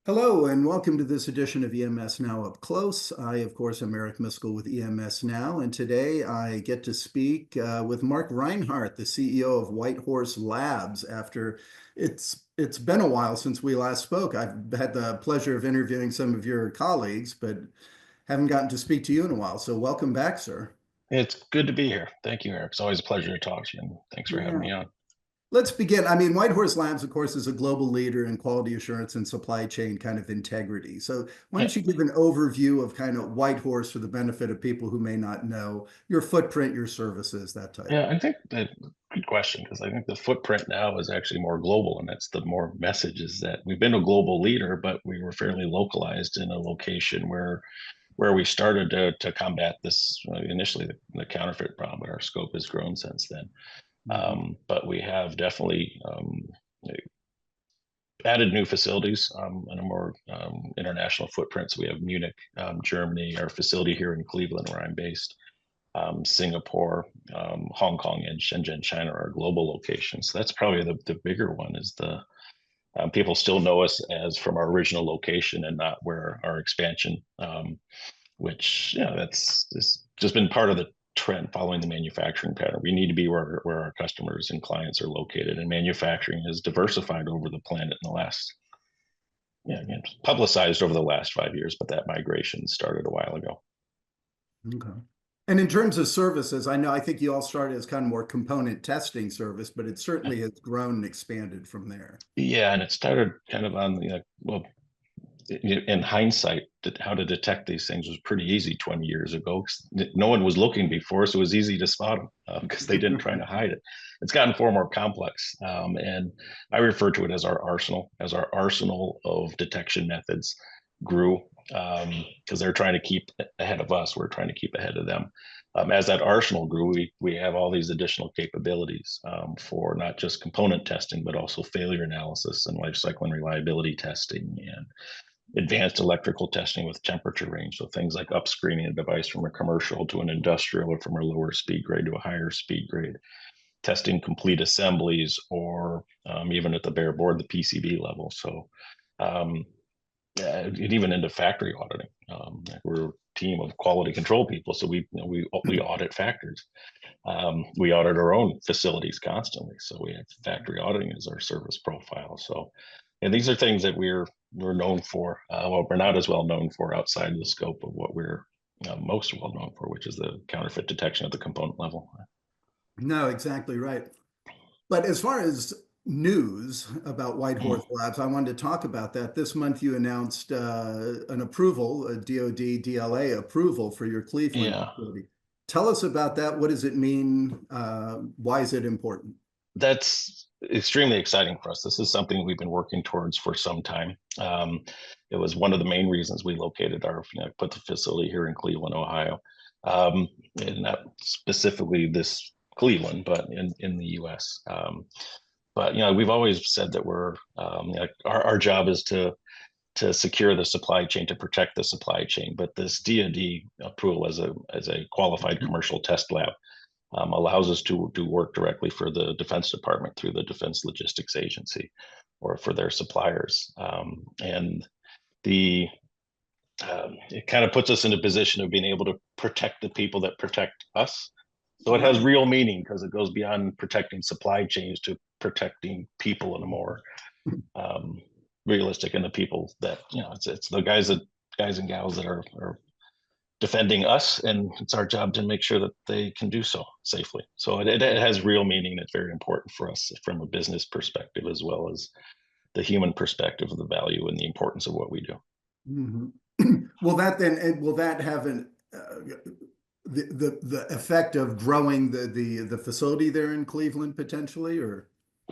Hello, and welcome to this edition of EMS Now Up Close. I, of course, am Eric Miskell with EMS Now, and today I get to speak with Mark Rinehart, the CEO of Whitehorse Labs. After it's been a while since we last spoke. I've had the pleasure of interviewing some of your colleagues, but haven't gotten to speak to you in a while. So welcome back, sir. It's good to be here. Thank you, Eric. It's always a pleasure to talk to you, and thanks for having Yeah. me on. Let's begin. I mean, Whitehorse Labs, of course, is a global leader in quality assurance and supply chain kind of integrity. So, why Yeah, don't you give an overview of kind of Whitehorse for the benefit of people who may not know your footprint, your services, that type? yeah, I think that good question because I think the footprint now is actually more global, and that's the more message is that we've been a global leader, but we were fairly localized in a location where we started to combat this initially the counterfeit problem, but our scope has grown since then. Mhm. But we have definitely added new facilities and a more international footprint. So we have Munich, Germany, our facility here in Cleveland, where I'm based, Singapore, Hong Kong, and Shenzhen, China are our global locations. So that's probably the bigger one. Is the people still know us as from our original location and not where our expansion, which that's just been part of the trend following the manufacturing pattern. We need to be where our customers and clients are located, and manufacturing has diversified over the planet in the last publicized over the last 5 years, but that migration started a while ago. Okay. And in terms of services, I think you all started as kind of more component testing service, but it certainly has grown and expanded from there. Yeah, and it started kind of on well, in hindsight, how to detect these things was pretty easy 20 years ago. No one was looking before, so it was easy to spot them because they didn't try to hide it. It's gotten far more complex, and I refer to it as our arsenal, of detection methods grew because they're trying to keep ahead of us. We're trying to keep ahead of them. As that arsenal grew, we have all these additional capabilities for not just component testing, but also failure analysis and life cycle and reliability testing and advanced electrical testing with temperature range. So things like upscreening a device from a commercial to an industrial or from a lower speed grade to a higher speed grade, testing complete assemblies or even at the bare board, the PCB level. So um, even into factory auditing. We're a team of quality control people, so we audit factories. We audit our own facilities constantly, so we have factory auditing as our service profile. So, and these are things that we're known for. Well, we're not as well known for outside the scope of what we're most well known for, which is the counterfeit detection at the component level. No, exactly right. But as far as news about Whitehorse Labs, I wanted to talk about that. This month, you announced an approval, a DoD DLA approval for your Cleveland Yeah, facility. Tell us about that. What does it mean? Why is it important? that's extremely exciting for us. This is something we've been working towards for some time. It was one of the main reasons we located put the facility here in Cleveland, Ohio, and not specifically this Cleveland, but in the U.S. But we've always said that our job is to secure the supply chain, to protect the supply chain. But this DoD approval as a qualified commercial test lab allows us to do work directly for the Defense Department through the Defense Logistics Agency or for their suppliers. And the it kind of puts us in a position of being able to protect the people that protect us. So it has Right. real meaning because it goes beyond protecting supply chains to protecting people in a more um, realistic and the people that it's the guys and gals that are defending us, and it's our job to make sure that they can do so safely. So it has real meaning. It's very important for us from a business perspective as well as the human perspective of the value and the importance of what we do. Mhm. Will that have the effect of growing the facility there in Cleveland potentially, or?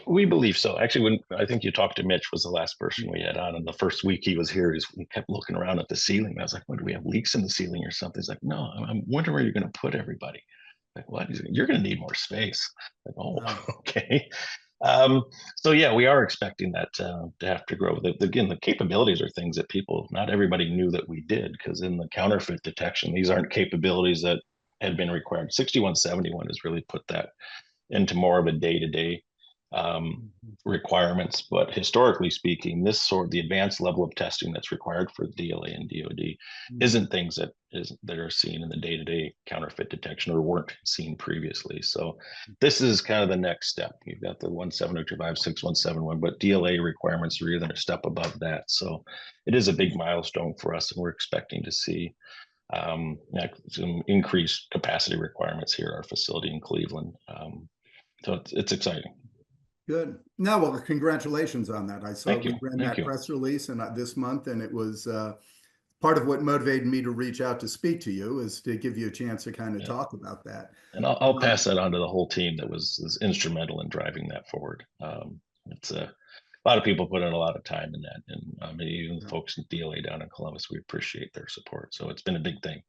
We believe so. Actually, when I think you talked to Mitch, was the last person we had on, and the first week he was here, he kept looking around at the ceiling. I was like, "What, do we have leaks in the ceiling or something?" He's like, "No, I'm wondering where you're going to put everybody." Like, what? He's like, "You're going to need more space." Like, oh, Wow. okay. Um, so yeah, we are expecting that to have to grow. Again, the capabilities are things that not everybody knew that we did, because in the counterfeit detection, these aren't capabilities that had been required. 6171 has really put that into more of a day-to-day requirements, but historically speaking, the advanced level of testing that's required for DLA and DoD isn't things that are seen in the day-to-day counterfeit detection or weren't seen previously. So this is kind of the next step. You've got the 17025, 6171, but DLA requirements are even a step above that. So it is a big milestone for us, and we're expecting to see some increased capacity requirements here at our facility in Cleveland. So it's exciting. Good. No, well, congratulations on that. I saw Thank we you. ran Thank that you. press release and this month, and it was part of what motivated me to reach out to speak to you is to give you a chance to kind of Yeah. talk about that. And I'll pass that on to the whole team that was instrumental in driving that forward. It's a lot of people put in a lot of time in that, and even the folks in DLA down in Columbus, we appreciate their support. So it's been a big thing.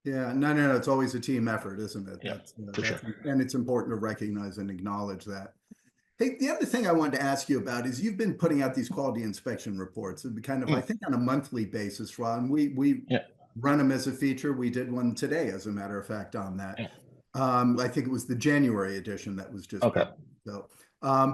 Yeah, no. It's always a team effort, isn't it? Yeah, for That's, sure. and it's important to recognize and acknowledge that. Hey, the other thing I wanted to ask you about is you've been putting out these quality inspection reports, and kind of, I think, on a monthly basis, Ron. We Yeah, run them as a feature. We did one today, as a matter of fact, on that. yeah. I think it was the January edition that was just Okay. published. So,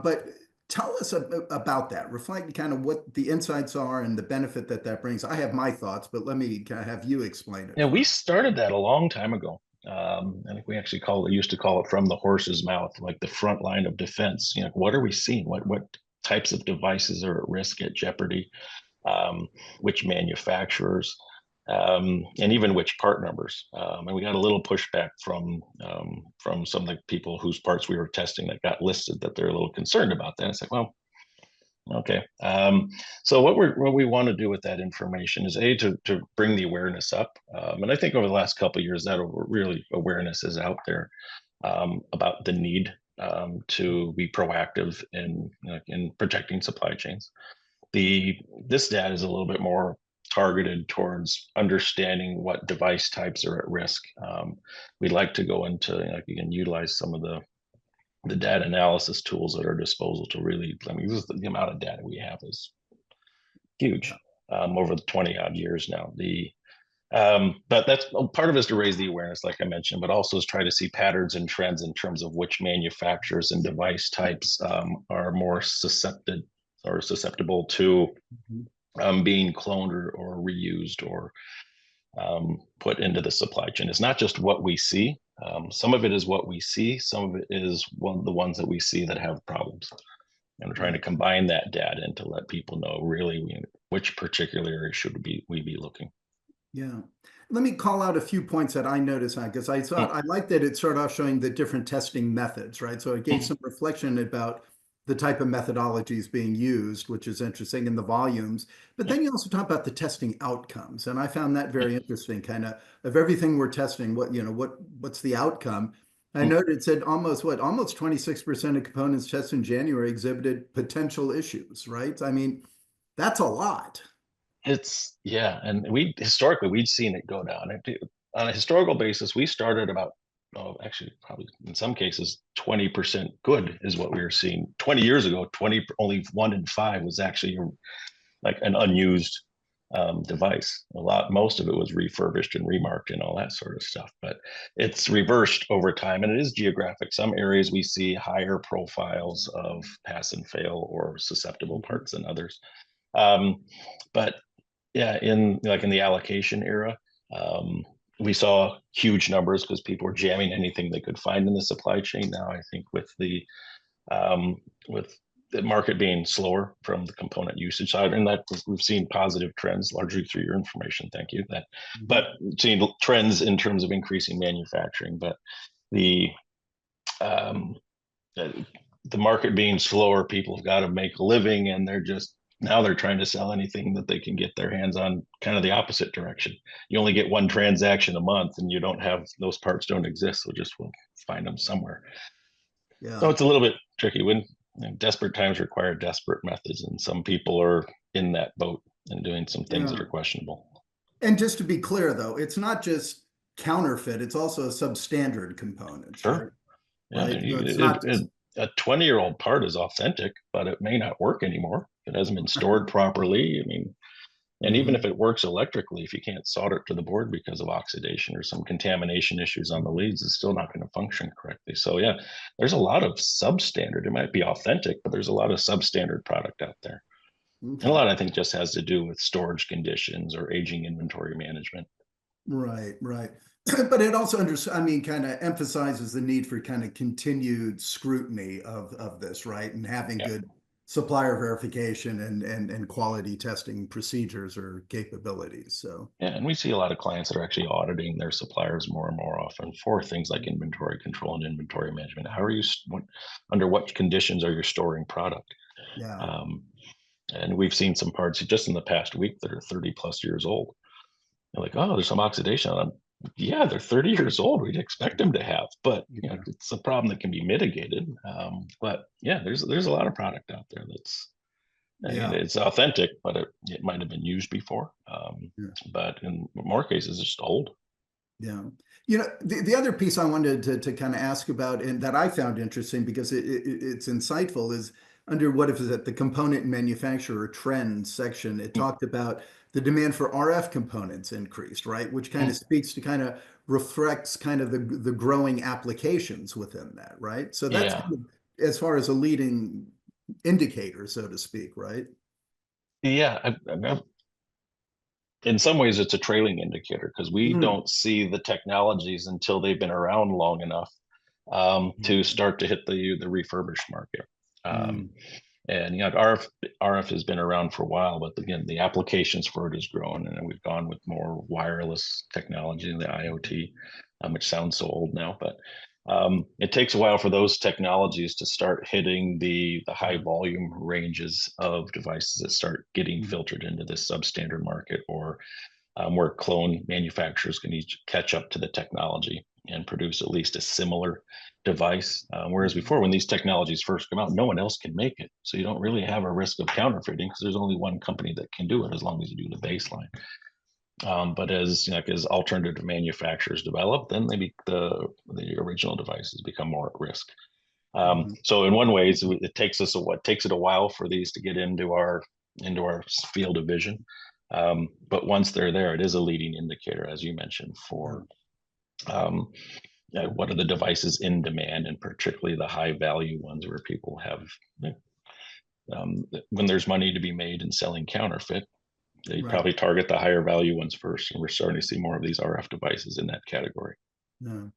but tell us about that. Reflect kind of what the insights are and the benefit that that brings. I have my thoughts, but let me kind of have you explain it Yeah, we first. started that a long time ago. I think we actually used to call it from the horse's mouth, like the front line of defense. What are we seeing? What types of devices are at risk, at jeopardy? Which manufacturers, and even which part numbers. And we got a little pushback from some of the people whose parts we were testing that got listed, that they're a little concerned about that. It's like, well, okay. So what we want to do with that information is to bring the awareness up, and I think over the last couple of years that really awareness is out there about the need to be proactive in protecting supply chains. This data is a little bit more targeted towards understanding what device types are at risk. We'd like to go into, you can utilize some of the data analysis tools at our disposal to really, the amount of data we have is huge over the 20 odd years now. But that's part of it, is to raise the awareness, like I mentioned, but also is try to see patterns and trends in terms of which manufacturers and device types are more susceptible to being cloned or reused or put into the supply chain. It's not just what we see. Some of it is what we see. Some of it is the ones that we see that have problems. And we're trying to combine that data and to let people know really which particular area should we be looking. Yeah. Let me call out a few points that I noticed on, because I thought I liked that it started off showing the different testing methods, right? So it gave some reflection about the type of methodologies being used, which is interesting, in the volumes. But then you also talk about the testing outcomes. And I found that very interesting, kind of everything we're testing, what's the outcome? I noted it said almost 26% of components tested in January exhibited potential issues, right? I mean, that's a lot. And historically we'd seen it go down. On a historical basis, we started about, actually probably in some cases 20% good is what we were seeing 20 years ago. Only 1 in 5 was actually like an unused device. Most of it was refurbished and remarked and all that sort of stuff. But it's reversed over time, and it is geographic. Some areas we see higher profiles of pass and fail or susceptible parts than others. But yeah, in the allocation era, we saw huge numbers because people were jamming anything they could find in the supply chain. Now, I think with the market being slower from the component usage side, and that we've seen positive trends largely through your information. Thank you. But seeing trends in terms of increasing manufacturing, but the the market being slower, people have got to make a living, and they're trying to sell anything that they can get their hands on, kind of the opposite direction. You only get one transaction a month, and you don't have those parts don't exist, so we'll find them somewhere. So Yeah. it's a little bit tricky when desperate times require desperate methods, and some people are in that boat and doing some things that are questionable. And just to be clear, though, it's not just counterfeit, it's also substandard components, right? Sure. Yeah, Right. So it's not just, a 20-year-old part is authentic, but it may not work anymore. It hasn't been stored properly. I mean, And even if Hmm. it works electrically, if you can't solder it to the board because of oxidation or some contamination issues on the leads, it's still not going to function correctly. So yeah, there's a lot of substandard. It might be authentic, but there's a lot of substandard product out there. And a Okay. lot, I think, just has to do with storage conditions or aging inventory management. Right, right. But it also I mean, kind of emphasizes the need for kind of continued scrutiny of this, right? And having Yeah. good supplier verification and quality testing procedures or capabilities. So, Yeah, and we see a lot of clients that are actually auditing their suppliers more and more often for things like inventory control and inventory management. How are you, under what conditions are you storing product? yeah. Um, and we've seen some parts just in the past week that are 30 plus years old. They're like, oh, there's some oxidation on them. Yeah, they're 30 years old. We'd expect them to have, but Yeah. it's a problem that can be mitigated. But yeah, there's a lot of product out there that's, I mean, Yeah. it's authentic, but it might have been used before. Yeah. But in more cases, it's just old. Yeah. The other piece I wanted to kind of ask about and that I found interesting because it's insightful is under what is it, the component manufacturer trends section, it Mm, talked about the demand for RF components increased, right? Which kind mm. of speaks to kind of reflects kind of the growing applications within that, right? So that's Yeah. kind of as far as a leading indicator, so to speak, right? Yeah. In some ways, it's a trailing indicator because we Mm. don't see the technologies until they've been around long enough to start to hit the refurbished market. Um, Mm. and RF has been around for a while, but again, the applications for it has grown, and we've gone with more wireless technology, the IoT, which sounds so old now, but it takes a while for those technologies to start hitting the high volume ranges of devices that start getting Mm. filtered into this substandard market, or where clone manufacturers can each catch up to the technology and produce at least a similar device. Whereas Mm. before, when these technologies first come out, no one else can make it. So you don't really have a risk of counterfeiting because there's only one company that can do it as long as you do the baseline. But as alternative manufacturers develop, then the original devices become more at risk. Mm. So in one way, it takes us takes it a while for these to get into our field of vision. But once they're there, it is a leading indicator, as you mentioned, Yeah. for um, what are the devices in demand, and particularly the high value ones where people have, when there's money to be made in selling counterfeit, they Right. probably target the higher value ones first. And we're starting to see more of these RF devices in that category. No.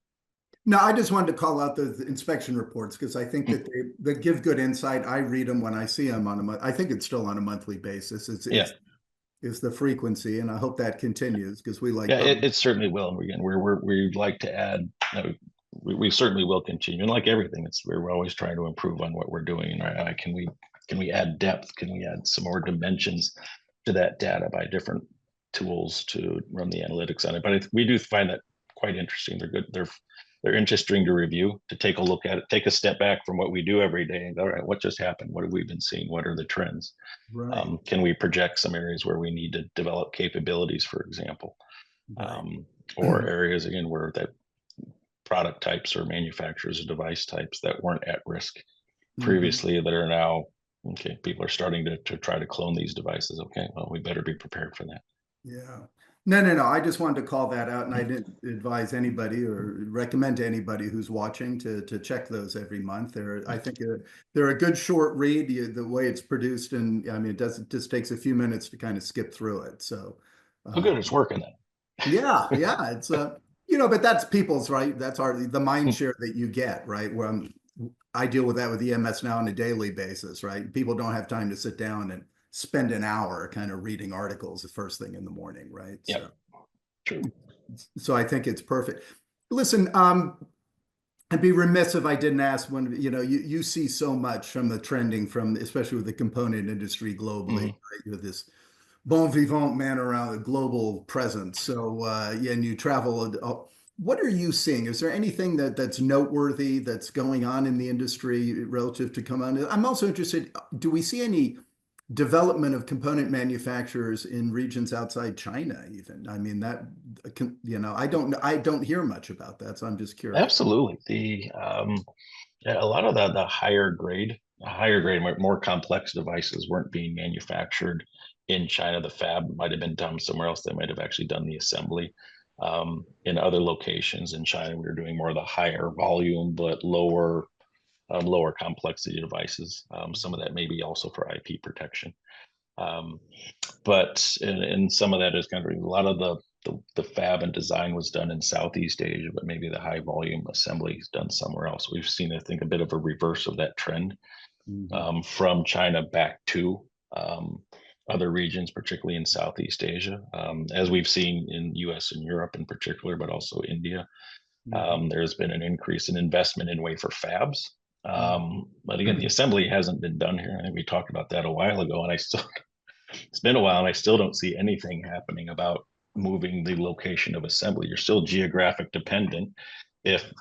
No, I just wanted to call out the inspection reports because I think Mm, that they give good insight. I read them when I see them on a month. I think it's still on a monthly basis. yeah. It's the frequency, and I hope that continues because we like Yeah, public. it certainly will. And again, we'd like to add. We certainly will continue, and like everything, we're always trying to improve on what we're doing. Right? Can we add depth? Can we add some more dimensions to that data by different tools to run the analytics on it? But we do find that quite interesting. They're good. They're interesting to review, to take a look at it, take a step back from what we do every day, and go, all right, what just happened? What have we been seeing? What are the trends? Right. Can we project some areas where we need to develop capabilities, for example? Right. Or areas again where that product types or manufacturers or device types that weren't at risk Hmm. previously that are now okay. People are starting to try to clone these devices. Okay, well, we better be prepared for that. Yeah. No, no, no. I just wanted to call that out, and I Mm. didn't advise anybody or recommend to anybody who's watching to check those every month. I think they're a good short read. The way it's produced, and I mean, it just takes a few minutes to kind of skip through it. So, Oh, uh, good, it's working then. yeah, yeah, it's but that's people's right. That's the mind Mm. share that you get, right? Where I deal with that with EMS now on a daily basis, right? People don't have time to sit down and spend an hour kind of reading articles the first thing in the morning, right? Yeah, true. So I think it's perfect. Listen, I'd be remiss if I didn't ask when, you see so much from the trending from, especially with the component industry globally, Hmm. right? You're this bon vivant man around a global presence. So, yeah, and you travel. What are you seeing? Is there anything that's noteworthy that's going on in the industry relative to come on? I'm also interested, do we see any development of component manufacturers in regions outside China even? I mean, I don't hear much about that, so I'm just curious. Absolutely. Yeah, a lot of the higher grade, more complex devices weren't being manufactured in China. The fab might have been done somewhere else. They might have actually done the assembly. In other locations in China, we were doing more of the higher volume but lower complexity devices. Some of that may be also for IP protection. Um, but some of that is kind of a lot of the fab and design was done in Southeast Asia, but maybe the high volume assembly is done somewhere else. We've seen, I think, a bit of a reverse of that trend Mhm. from China back to other regions, particularly in Southeast Asia, as we've seen in US and Europe in particular, but also India. Mhm. There's been an increase in investment in wafer fabs. Mhm. But again, the assembly hasn't been done here. I think we talked about that a while ago, and it's been a while, and I still don't see anything happening about moving the location of assembly. You're still geographic dependent. If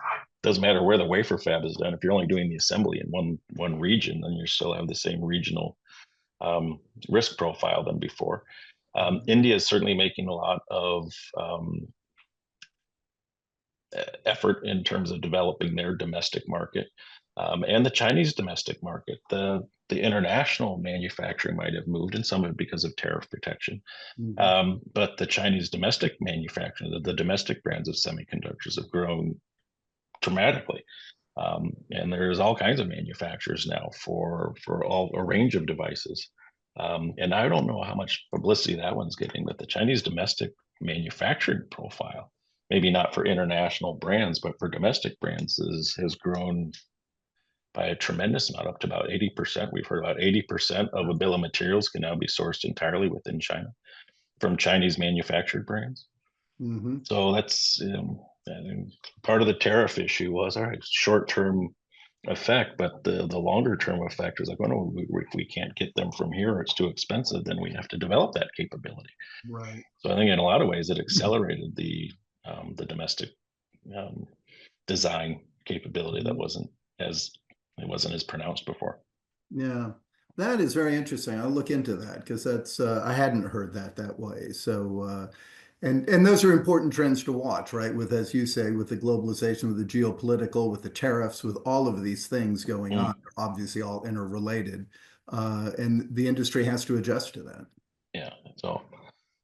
doesn't matter where the wafer fab is done, if you're only doing the assembly in one region, then you still have the same regional um, risk profile than before. India is certainly making a lot of effort in terms of developing their domestic market and the Chinese domestic market. The international manufacturing might have moved, and some of it because of tariff protection. Mhm. But the Chinese domestic manufacturing, the domestic brands of semiconductors have grown dramatically. And there's all kinds of manufacturers now for all a range of devices. And I don't know how much publicity that one's getting, but the Chinese domestic manufacturing profile, maybe not for international brands, but for domestic brands, has grown by a tremendous amount, up to about 80%. We've heard about 80% of a bill of materials can now be sourced entirely within China from Chinese manufactured brands. Mhm. So that's I think part of the tariff issue was all right, short term effect, but the longer term effect is like, oh no, if we can't get them from here, or it's too expensive, then we have to develop that capability. Right. So I think in a lot of ways it accelerated the domestic um, design capability that Mhm. as it wasn't as pronounced before. Yeah, that is very interesting. I'll look into that because that's I hadn't heard that way. So and those are important trends to watch, right? With, as you say, with the globalization, with the geopolitical, with the tariffs, with all of these things going on, Mm, they're obviously all interrelated, and the industry has to adjust to that. yeah. So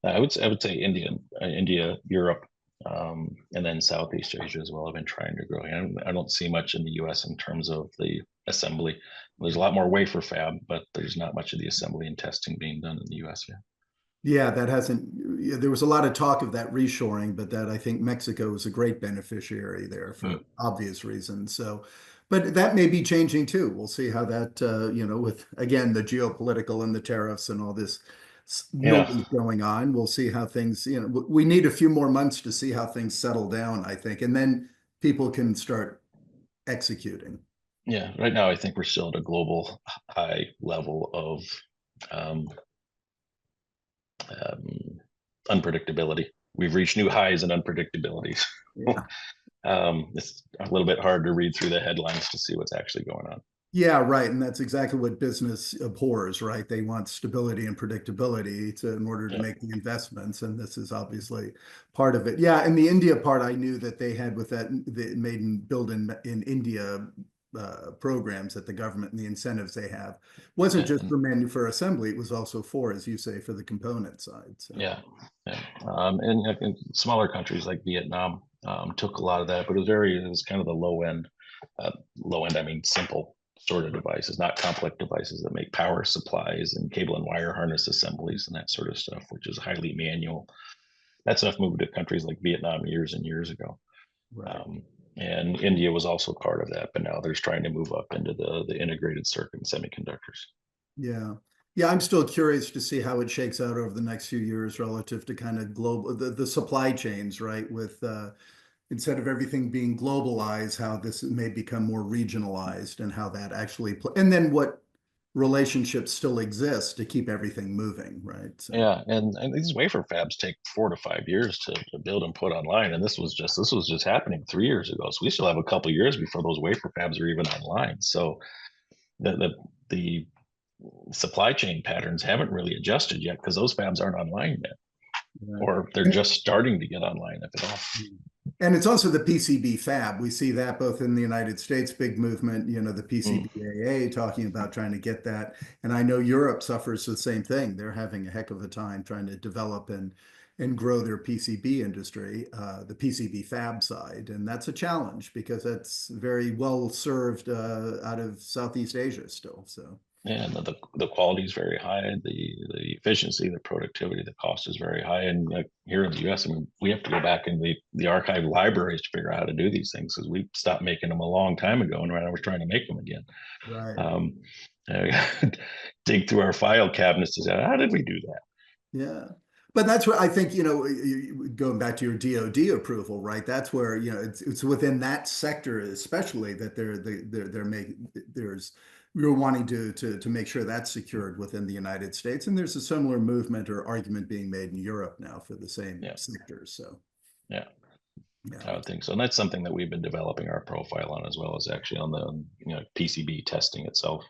I would say India, Europe, and then Southeast Asia as well. I've been trying to grow. I don't see much in the U.S. in terms of the assembly. There's a lot more wafer fab, but there's not much of the assembly and testing being done in the U.S. yet. Yeah, that hasn't, yeah, there was a lot of talk of that reshoring, but that I think Mexico is a great beneficiary there Mm. for obvious reasons. So, but that may be changing too. We'll see how that, with again, the geopolitical and the tariffs and all this Yeah, noise going on. We'll see how things, we need a few more months to see how things settle down, I think, and then people can start executing. yeah. Right now, I think we're still at a global high level of um, um, unpredictability. We've reached new highs in unpredictability. Yeah. It's a little bit hard to read through the headlines to see what's actually going on. Yeah, right. And that's exactly what business abhors, right? They want stability and predictability in order to Yeah, make the investments. And this is obviously part of it. Yeah. And the India part, I knew that they had with that, the made and build in India programs that the government and the incentives they have wasn't just and for assembly, it was also for, as you say, for the component side. So, yeah, yeah. And I think smaller countries like Vietnam took a lot of that, but it was kind of the low end. Low end, I mean, simple sort of devices, not complex devices that make power supplies and cable and wire harness assemblies and that sort of stuff, which is highly manual. That stuff moved to countries like Vietnam years and years ago. right. Um, and India was also part of that, but now they're trying to move up into the integrated circuit semiconductors. Yeah. Yeah, I'm still curious to see how it shakes out over the next few years relative to kind of global the supply chains, right? With instead of everything being globalized, how this may become more regionalized and how that actually and then what relationships still exist to keep everything moving, right? So Yeah, and these wafer fabs take 4 to 5 years to build and put online, and this was just happening 3 years ago. So we still have a couple years before those wafer fabs are even online. So the supply chain patterns haven't really adjusted yet because those fabs aren't online yet, right. or they're just starting to get online, if at all. And it's also the PCB fab. We see that both in the United States, big movement, the Mm. PCBAA talking about trying to get that. And I know Europe suffers the same thing. They're having a heck of a time trying to develop and grow their PCB industry, the PCB fab side. And that's a challenge because that's very well served out of Southeast Asia still. So And the quality is very high, the efficiency, the productivity, the cost is very high. And like here in the US, I mean, we have to go back in the archive libraries to figure out how to do these things because we stopped making them a long time ago, and right now we're trying to make them again. right. Um, dig through our file cabinets to say, how did we do that? Yeah. But that's what I think, going back to your DoD approval, right? That's where, it's within that sector, especially that they're making, we're wanting to make sure that's secured within the United States. And there's a similar movement or argument being made in Europe now for the same Yeah, sectors. So, yeah, I yeah. would think so. And that's something that we've been developing our profile on, as well as actually on the PCB testing itself.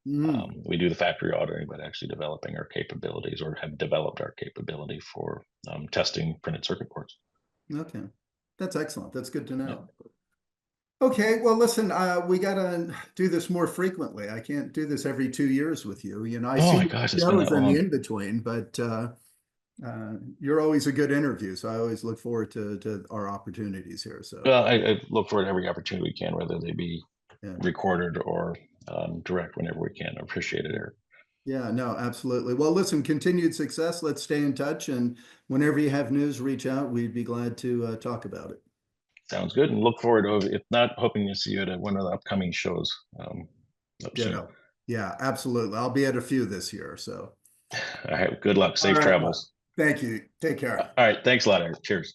Mm, We do the factory auditing, but actually developing our capabilities, or have developed our capability for testing printed circuit boards. okay. That's excellent. That's good to Yeah. know. Okay, well, listen, we gotta do this more frequently. I can't do this every 2 years with you. I Oh see my your gosh, it's been shows that in the long. in between, but you're always a good interview. So I always look forward to our opportunities here. So Well, I look forward to every opportunity we can, whether they be yeah, recorded or direct whenever we can. I appreciate it, Eric. yeah, no, absolutely. Well, listen, continued success. Let's stay in touch, and whenever you have news, reach out. We'd be glad to talk about it. Sounds good, and look forward to, if not, hoping to see you at one of the upcoming shows up soon. Ditto. Yeah, absolutely. I'll be at a few this year. So All right, good luck, all safe right, well, travels. thank you. Take All care. right, thanks a lot, Eric. Cheers.